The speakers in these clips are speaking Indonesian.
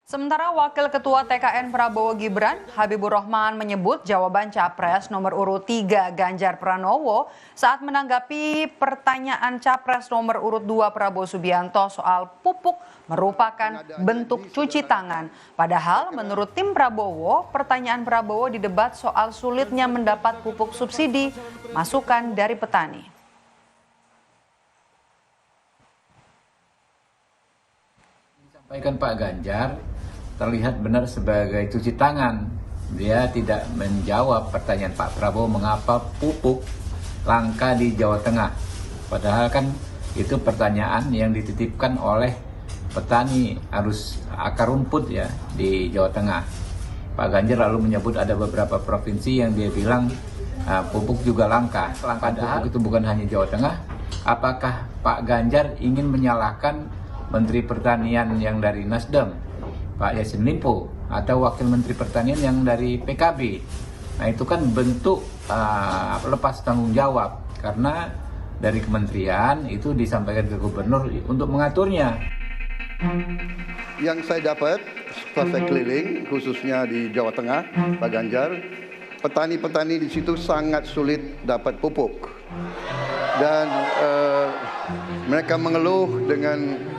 Sementara Wakil Ketua TKN Prabowo Gibran, Habibur Rahman menyebut jawaban Capres nomor urut 3 Ganjar Pranowo saat menanggapi pertanyaan Capres nomor urut 2 Prabowo Subianto soal pupuk merupakan bentuk cuci tangan. Padahal menurut tim Prabowo, pertanyaan Prabowo di debat soal sulitnya mendapat pupuk subsidi masukan dari petani. Disampaikan Pak Ganjar terlihat benar sebagai cuci tangan. Dia tidak menjawab pertanyaan Pak Prabowo mengapa pupuk langka di Jawa Tengah. Padahal kan itu pertanyaan yang dititipkan oleh petani arus akar rumput ya di Jawa Tengah. Pak Ganjar lalu menyebut ada beberapa provinsi yang dia bilang pupuk juga langka. Padahal itu bukan hanya Jawa Tengah. Apakah Pak Ganjar ingin menyalahkan Menteri Pertanian yang dari Nasdem, Pak Yassin Limpo, atau Wakil Menteri Pertanian yang dari PKB? Nah itu kan bentuk lepas tanggung jawab, karena dari kementerian itu disampaikan ke gubernur untuk mengaturnya. Yang saya dapat setelah saya keliling, khususnya di Jawa Tengah, Pak Ganjar, petani-petani di situ sangat sulit dapat pupuk. Dan mereka mengeluh dengan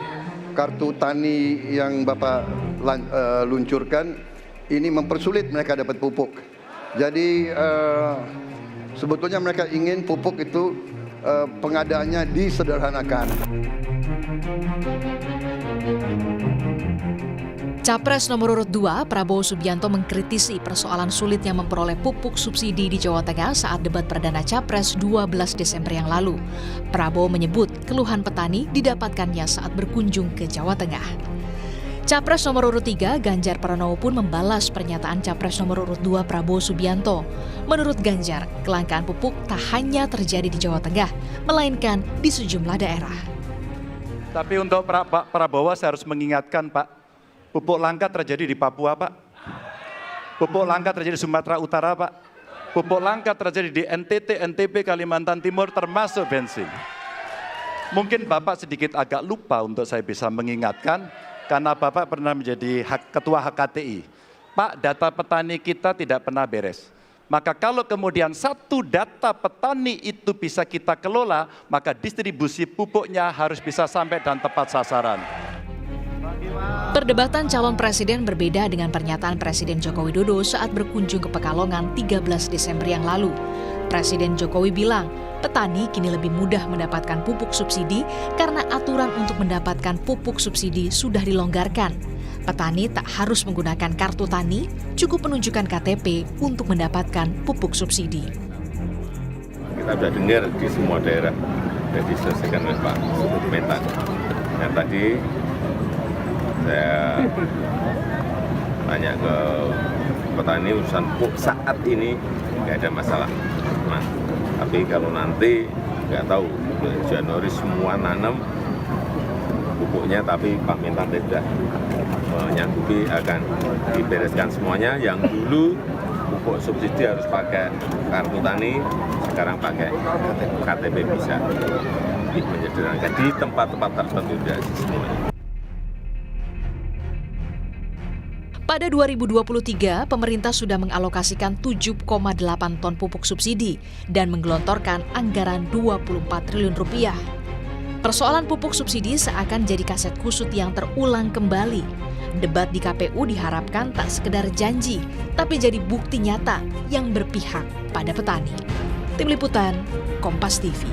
kartu tani yang Bapak luncurkan, ini mempersulit mereka dapat pupuk. Jadi sebetulnya mereka ingin pupuk itu pengadaannya disederhanakan. Capres nomor urut 2 Prabowo Subianto mengkritisi persoalan sulitnya memperoleh pupuk subsidi di Jawa Tengah saat debat perdana Capres 12 Desember yang lalu. Prabowo menyebut keluhan petani didapatkannya saat berkunjung ke Jawa Tengah. Capres nomor urut 3 Ganjar Pranowo pun membalas pernyataan Capres nomor urut 2 Prabowo Subianto. Menurut Ganjar, kelangkaan pupuk tak hanya terjadi di Jawa Tengah, melainkan di sejumlah daerah. Tapi untuk Pak Prabowo saya harus mengingatkan Pak, pupuk langka terjadi di Papua Pak, pupuk langka terjadi di Sumatera Utara Pak, pupuk langka terjadi di NTT, NTB, Kalimantan Timur termasuk bensin. Mungkin Bapak sedikit agak lupa untuk saya bisa mengingatkan, karena Bapak pernah menjadi ketua HKTI. Pak, data petani kita tidak pernah beres. Maka kalau kemudian satu data petani itu bisa kita kelola, maka distribusi pupuknya harus bisa sampai dan tepat sasaran. Perdebatan calon presiden berbeda dengan pernyataan Presiden Joko Widodo saat berkunjung ke Pekalongan 13 Desember yang lalu. Presiden Jokowi bilang, petani kini lebih mudah mendapatkan pupuk subsidi karena aturan untuk mendapatkan pupuk subsidi sudah dilonggarkan. Petani tak harus menggunakan kartu tani, cukup menunjukkan KTP untuk mendapatkan pupuk subsidi. Kita sudah dengar di semua daerah sudah diselesaikan oleh Pak Mentan. Yang tadi saya tanya ke petani urusan pupuk saat ini nggak ada masalah. Nah, tapi kalau nanti nggak tahu Januari semua nanam pupuknya, tapi Pak Mentan tidak menyanggupi akan dibereskan semuanya. Yang dulu pupuk subsidi harus pakai kartu tani, sekarang pakai KTP bisa menyederhanakan di tempat-tempat tertentu dari semuanya. Pada 2023, pemerintah sudah mengalokasikan 7,8 ton pupuk subsidi dan menggelontorkan anggaran 24 triliun rupiah. Persoalan pupuk subsidi seakan jadi kaset kusut yang terulang kembali. Debat di KPU diharapkan tak sekedar janji, tapi jadi bukti nyata yang berpihak pada petani. Tim Liputan, Kompas TV.